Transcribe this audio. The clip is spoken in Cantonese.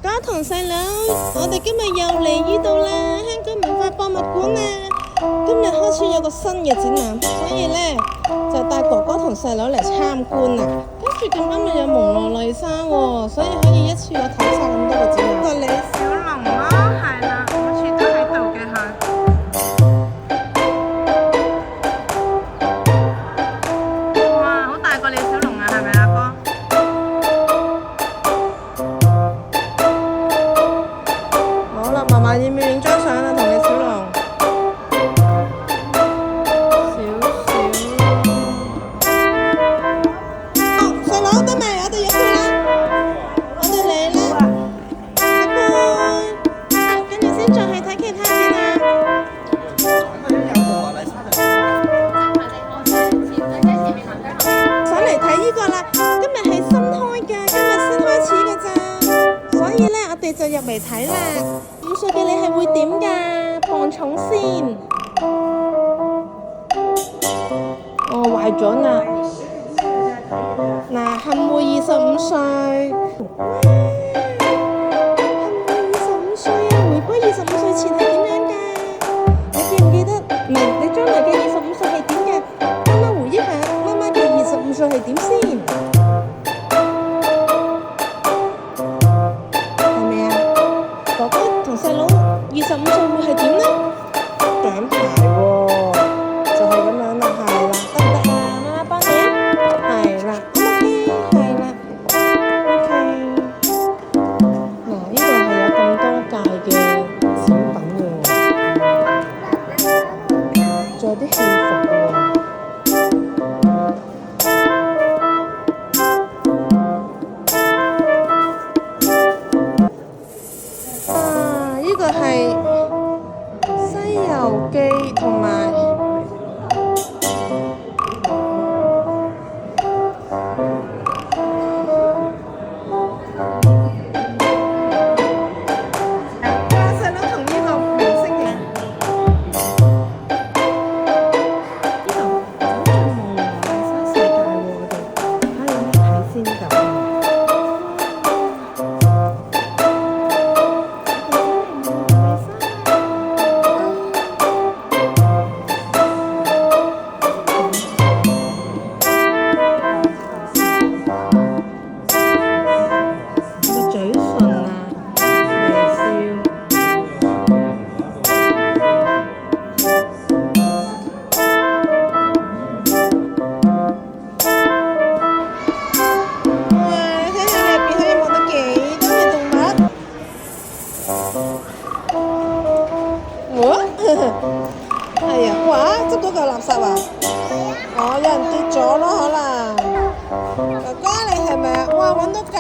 哥同細佬，我哋今日又嚟呢度啦，香港文化博物館啊！今日開始有個新嘅展覽，所以咧就帶哥哥同細佬嚟參觀啊！跟住咁啱又有蒙羅麗莎喎，所以可以一次過睇晒咁多個展覽。個李小龍咯，係啦，每次都喺度嘅佢。哇，好大個李小龍啊，係咪啊哥？好啦，嫲嫲要唔要影張相啊？同李小龍。細佬得未？我哋入去啦，我哋嚟啦，拜拜。跟住先再去睇其他展覽。上嚟睇呢個啦，今日係新開嘅，今日先開始嘅咋，所以咧我哋就入嚟睇啦。5歲嘅你係會點㗎？磅重先。哦，壞咗啦。嗱，幸會25歲。幸會25歲啊！回歸25歲前係點樣㗎？你記唔記得？唔係，你將來嘅25歲係點嘅？媽媽回憶下，媽媽嘅25歲係點先？係咪啊？哥哥同細佬25歲會係點呢？獎牌喎，就係咁樣啦，係啦，得唔得啊？媽媽幫你啊，係啦，OK，係啦，OK。嗱，呢度係有咁多屆嘅展品喎，仲有啲戲服喎。呢個係《西遊記》同埋細佬同呢個明星嘅。呢度好似蒙羅麗莎世界喎，我哋睇下有咩睇先呢度。嘴唇啊，微笑。哇！你睇下入邊可以望到幾多嘅動物。哇！係啊！哇！執到嚿垃圾啊！哦，有人跌咗咯，可能。哥哥你係咪啊？哇！揾到咁